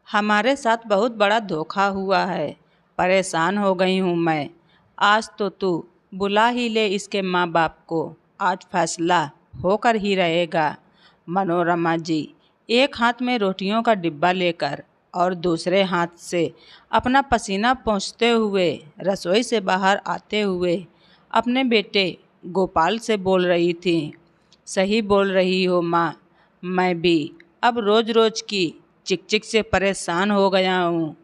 हमारे साथ बहुत बड़ा धोखा हुआ है। परेशान हो गई हूँ मैं। आज तो तू बुला ही ले इसके माँ बाप को। आज फैसला होकर ही रहेगा। मनोरमा जी एक हाथ में रोटियों का डिब्बा लेकर और दूसरे हाथ से अपना पसीना पोंछते हुए रसोई से बाहर आते हुए अपने बेटे गोपाल से बोल रही थी। सही बोल रही हो माँ, मैं भी अब रोज़ रोज़ की चिक से परेशान हो गया हूँ।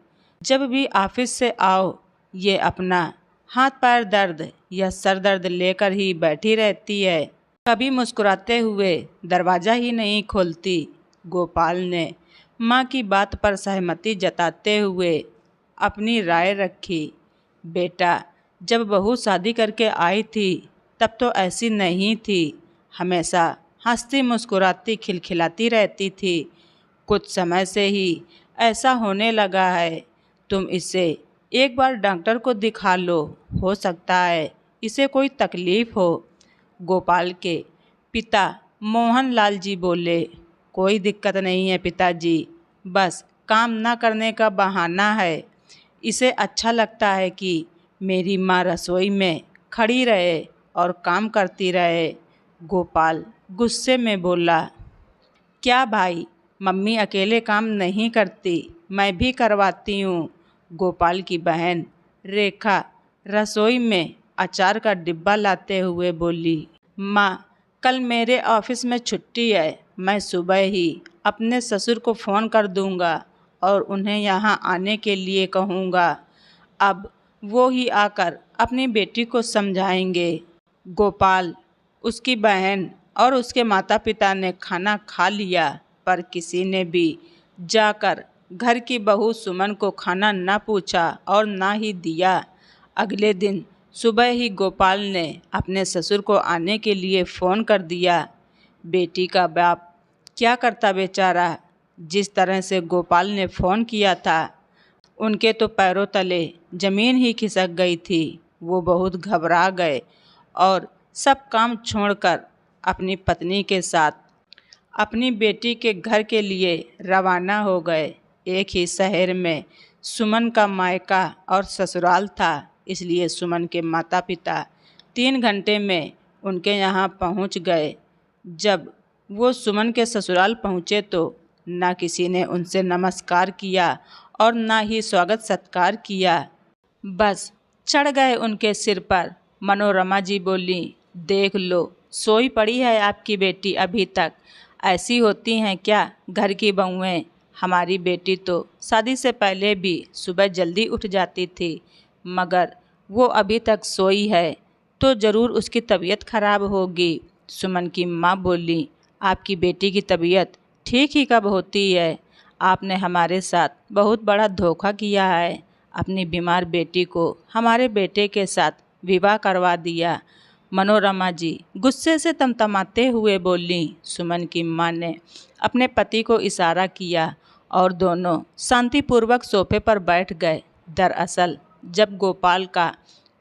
जब भी ऑफिस से आओ ये अपना हाथ पैर दर्द या सर दर्द लेकर ही बैठी रहती है। कभी मुस्कुराते हुए दरवाज़ा ही नहीं खोलती। गोपाल ने माँ की बात पर सहमति जताते हुए अपनी राय रखी। बेटा, जब बहू शादी करके आई थी तब तो ऐसी नहीं थी। हमेशा हंसती मुस्कुराती खिलखिलाती रहती थी। कुछ समय से ही ऐसा होने लगा है। तुम इसे एक बार डॉक्टर को दिखा लो, हो सकता है इसे कोई तकलीफ हो। गोपाल के पिता मोहनलाल जी बोले, कोई दिक्कत नहीं है पिताजी, बस काम ना करने का बहाना है। इसे अच्छा लगता है कि मेरी माँ रसोई में खड़ी रहे और काम करती रहे। गोपाल गुस्से में बोला, क्या भाई, मम्मी अकेले काम नहीं करती, मैं भी करवाती हूँ। गोपाल की बहन रेखा रसोई में अचार का डिब्बा लाते हुए बोली, माँ, कल मेरे ऑफिस में छुट्टी है। मैं सुबह ही अपने ससुर को फ़ोन कर दूँगा और उन्हें यहाँ आने के लिए कहूँगा। अब वो ही आकर अपनी बेटी को समझाएंगे। गोपाल, उसकी बहन और उसके माता पिता ने खाना खा लिया, पर किसी ने भी जाकर घर की बहू सुमन को खाना न पूछा और ना ही दिया। अगले दिन सुबह ही गोपाल ने अपने ससुर को आने के लिए फ़ोन कर दिया। बेटी का बाप क्या करता बेचारा। जिस तरह से गोपाल ने फ़ोन किया था उनके तो पैरों तले ज़मीन ही खिसक गई थी। वो बहुत घबरा गए और सब काम छोड़कर अपनी पत्नी के साथ अपनी बेटी के घर के लिए रवाना हो गए। एक ही शहर में सुमन का मायका और ससुराल था, इसलिए सुमन के माता पिता 3 घंटे में उनके यहाँ पहुँच गए। जब वो सुमन के ससुराल पहुँचे तो ना किसी ने उनसे नमस्कार किया और ना ही स्वागत सत्कार किया। बस चढ़ गए उनके सिर पर। मनोरमा जी बोली, देख लो, सोई पड़ी है आपकी बेटी अभी तक। ऐसी होती हैं क्या घर की बहुएं। हमारी बेटी तो शादी से पहले भी सुबह जल्दी उठ जाती थी, मगर वो अभी तक सोई है तो ज़रूर उसकी तबीयत खराब होगी। सुमन की माँ बोली, आपकी बेटी की तबीयत ठीक ही कब होती है। आपने हमारे साथ बहुत बड़ा धोखा किया है। अपनी बीमार बेटी को हमारे बेटे के साथ विवाह करवा दिया। मनोरमा जी गुस्से से तमतमाते हुए बोली। सुमन की माँ ने अपने पति को इशारा किया और दोनों शांतिपूर्वक सोफे पर बैठ गए। दरअसल जब गोपाल का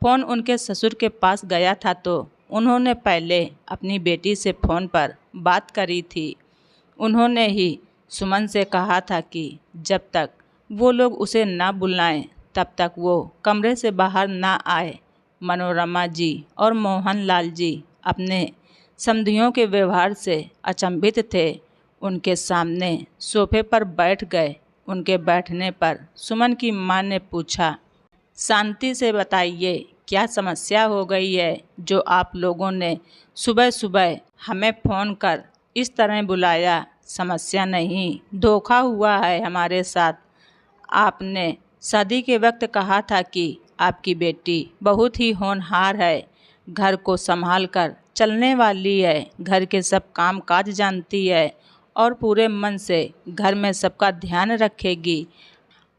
फ़ोन उनके ससुर के पास गया था तो उन्होंने पहले अपनी बेटी से फ़ोन पर बात करी थी। उन्होंने ही सुमन से कहा था कि जब तक वो लोग उसे ना बुलाएं तब तक वो कमरे से बाहर ना आए। मनोरमा जी और मोहनलाल जी अपने समधियों के व्यवहार से अचंभित थे। उनके सामने सोफे पर बैठ गए। उनके बैठने पर सुमन की माँ ने पूछा, शांति से बताइए, क्या समस्या हो गई है जो आप लोगों ने सुबह सुबह हमें फ़ोन कर इस तरह बुलाया। समस्या नहीं, धोखा हुआ है हमारे साथ। आपने शादी के वक्त कहा था कि आपकी बेटी बहुत ही होनहार है, घर को संभाल कर चलने वाली है, घर के सब काम काज जानती है और पूरे मन से घर में सबका ध्यान रखेगी।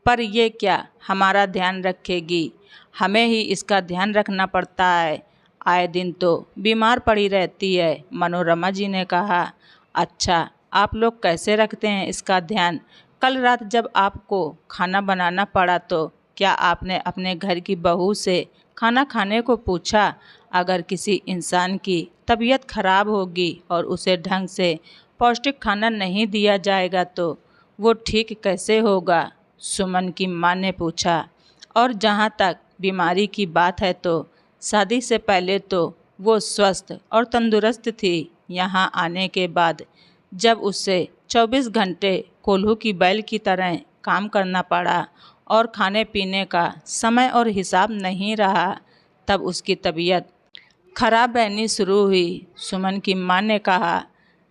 पर ये क्या हमारा ध्यान रखेगी, हमें ही इसका ध्यान रखना पड़ता है। आए दिन तो बीमार पड़ी रहती है। मनोरमा जी ने कहा, अच्छा, आप लोग कैसे रखते हैं इसका ध्यान। कल रात जब आपको खाना बनाना पड़ा तो क्या आपने अपने घर की बहू से खाना खाने को पूछा। अगर किसी इंसान की तबीयत खराब होगी और उसे ढंग से पौष्टिक खाना नहीं दिया जाएगा तो वो ठीक कैसे होगा? सुमन की माँ ने पूछा। और जहाँ तक बीमारी की बात है तो शादी से पहले तो वो स्वस्थ और तंदुरुस्त थी। यहाँ आने के बाद जब उसे 24 घंटे कोल्हू की बैल की तरह काम करना पड़ा और खाने पीने का समय और हिसाब नहीं रहा, तब उसकी तबीयत खराब रहनी शुरू हुई। सुमन की माँ ने कहा,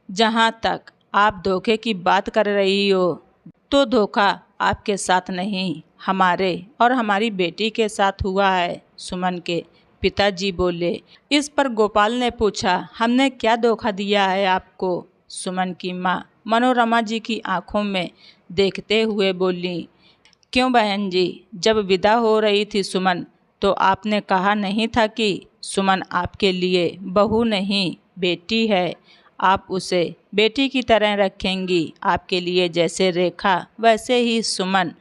जहाँ तक आप धोखे की बात कर रही हो तो धोखा आपके साथ नहीं, हमारे और हमारी बेटी के साथ हुआ है। सुमन के पिताजी बोले। इस पर गोपाल ने पूछा, हमने क्या धोखा दिया है आपको? सुमन की माँ मनोरमा जी की आंखों में देखते हुए बोली, क्यों बहन जी, जब विदा हो रही थी सुमन तो आपने कहा नहीं था कि सुमन आपके लिए बहू नहीं बेटी है, आप उसे बेटी की तरह रखेंगी, आपके लिए जैसे रेखा वैसे ही सुमन।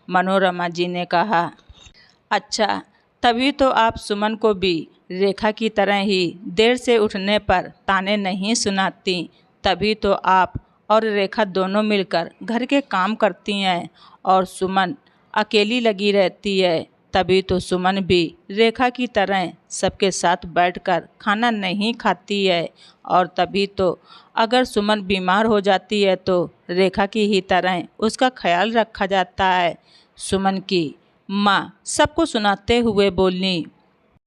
मनोरमा जी ने कहा, अच्छा, तभी तो आप सुमन को भी रेखा की तरह ही देर से उठने पर ताने नहीं सुनाती, तभी तो आप और रेखा दोनों मिलकर घर के काम करती हैं और सुमन अकेली लगी रहती है, तभी तो सुमन भी रेखा की तरह सबके साथ बैठकर खाना नहीं खाती है और तभी तो अगर सुमन बीमार हो जाती है तो रेखा की ही तरह उसका ख्याल रखा जाता है। सुमन की माँ सबको सुनाते हुए बोली,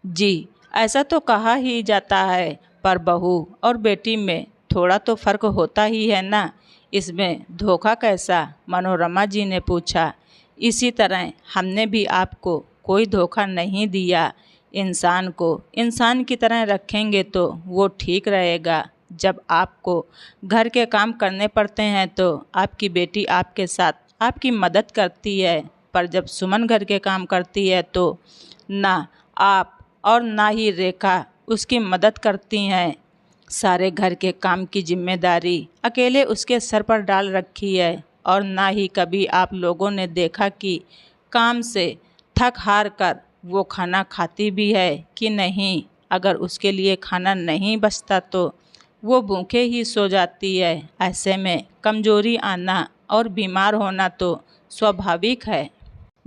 जी, ऐसा तो कहा ही जाता है, पर बहू और बेटी में थोड़ा तो फर्क होता ही है ना, इसमें धोखा कैसा? मनोरमा जी ने पूछा। इसी तरह हमने भी आपको कोई धोखा नहीं दिया, इंसान को इंसान की तरह रखेंगे तो वो ठीक रहेगा। जब आपको घर के काम करने पड़ते हैं तो आपकी बेटी आपके साथ आपकी मदद करती है, पर जब सुमन घर के काम करती है तो ना आप और ना ही रेखा उसकी मदद करती हैं। सारे घर के काम की जिम्मेदारी अकेले उसके सर पर डाल रखी है और ना ही कभी आप लोगों ने देखा कि काम से थक हार कर वो खाना खाती भी है कि नहीं। अगर उसके लिए खाना नहीं बचता तो वो भूखे ही सो जाती है। ऐसे में कमजोरी आना और बीमार होना तो स्वाभाविक है।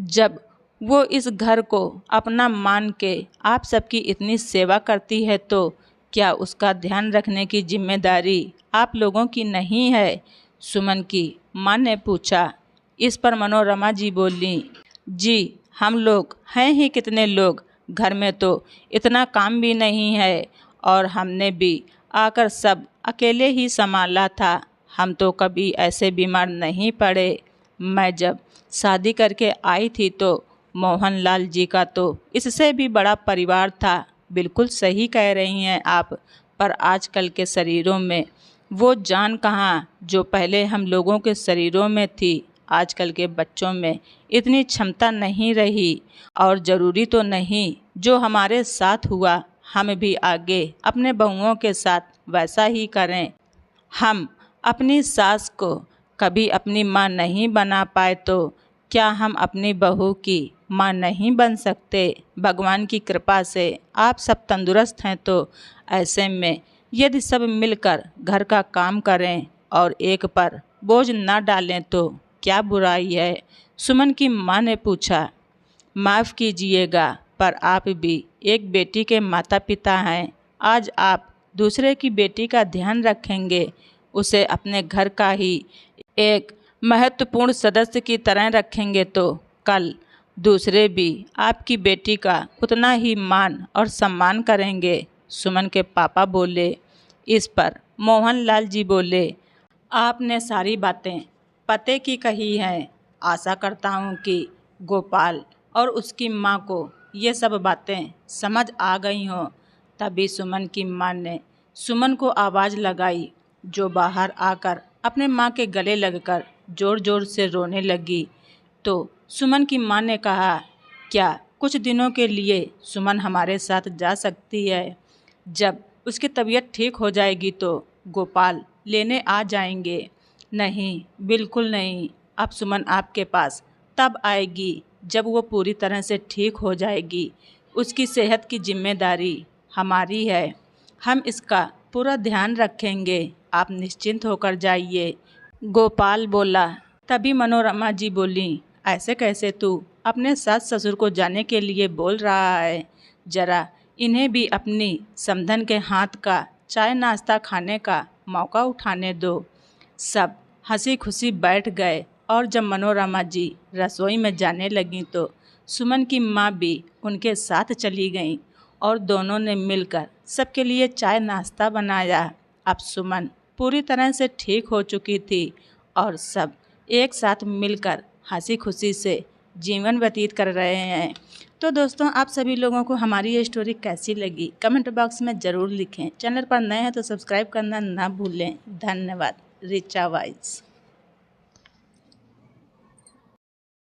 जब वो इस घर को अपना मान के आप सबकी इतनी सेवा करती है तो क्या उसका ध्यान रखने की जिम्मेदारी आप लोगों की नहीं है? सुमन की माँ ने पूछा। इस पर मनोरमा जी बोली, जी, हम लोग हैं ही कितने लोग, घर में तो इतना काम भी नहीं है और हमने भी आकर सब अकेले ही संभाला था, हम तो कभी ऐसे बीमार नहीं पड़े। मैं जब शादी करके आई थी तो मोहनलाल जी का तो इससे भी बड़ा परिवार था। बिल्कुल सही कह रही हैं आप, पर आजकल के शरीरों में वो जान कहाँ जो पहले हम लोगों के शरीरों में थी। आजकल के बच्चों में इतनी क्षमता नहीं रही और ज़रूरी तो नहीं जो हमारे साथ हुआ हम भी आगे अपने बहुओं के साथ वैसा ही करें। हम अपनी सास को कभी अपनी माँ नहीं बना पाए तो क्या हम अपनी बहू की माँ नहीं बन सकते? भगवान की कृपा से आप सब तंदुरुस्त हैं तो ऐसे में यदि सब मिलकर घर का काम करें और एक पर बोझ न डालें तो क्या बुराई है? सुमन की माँ ने पूछा। माफ़ कीजिएगा, पर आप भी एक बेटी के माता पिता हैं। आज आप दूसरे की बेटी का ध्यान रखेंगे, उसे अपने घर का ही एक महत्वपूर्ण सदस्य की तरह रखेंगे तो कल दूसरे भी आपकी बेटी का उतना ही मान और सम्मान करेंगे। सुमन के पापा बोले। इस पर मोहनलाल जी बोले, आपने सारी बातें पते की कही हैं। आशा करता हूँ कि गोपाल और उसकी माँ को ये सब बातें समझ आ गई हों। तभी सुमन की माँ ने सुमन को आवाज़ लगाई, जो बाहर आकर अपने माँ के गले लगकर ज़ोर ज़ोर से रोने लगी। तो सुमन की माँ ने कहा, क्या कुछ दिनों के लिए सुमन हमारे साथ जा सकती है? जब उसकी तबीयत ठीक हो जाएगी तो गोपाल लेने आ जाएंगे। नहीं, बिल्कुल नहीं, अब सुमन आपके पास तब आएगी जब वो पूरी तरह से ठीक हो जाएगी। उसकी सेहत की जिम्मेदारी हमारी है, हम इसका पूरा ध्यान रखेंगे, आप निश्चिंत होकर जाइए। गोपाल बोला। तभी मनोरमा जी बोली, ऐसे कैसे तू अपने सास ससुर को जाने के लिए बोल रहा है? जरा इन्हें भी अपनी समधन के हाथ का चाय नाश्ता खाने का मौका उठाने दो। सब हंसी खुशी बैठ गए और जब मनोरमा जी रसोई में जाने लगीं तो सुमन की माँ भी उनके साथ चली गईं और दोनों ने मिलकर सबके लिए चाय नाश्ता बनाया। अब सुमन पूरी तरह से ठीक हो चुकी थी और सब एक साथ मिलकर हंसी खुशी से जीवन व्यतीत कर रहे हैं। तो दोस्तों, आप सभी लोगों को हमारी ये स्टोरी कैसी लगी कमेंट बॉक्स में ज़रूर लिखें। चैनल पर नए हैं तो सब्सक्राइब करना ना भूलें। धन्यवाद। रिचा वाइज।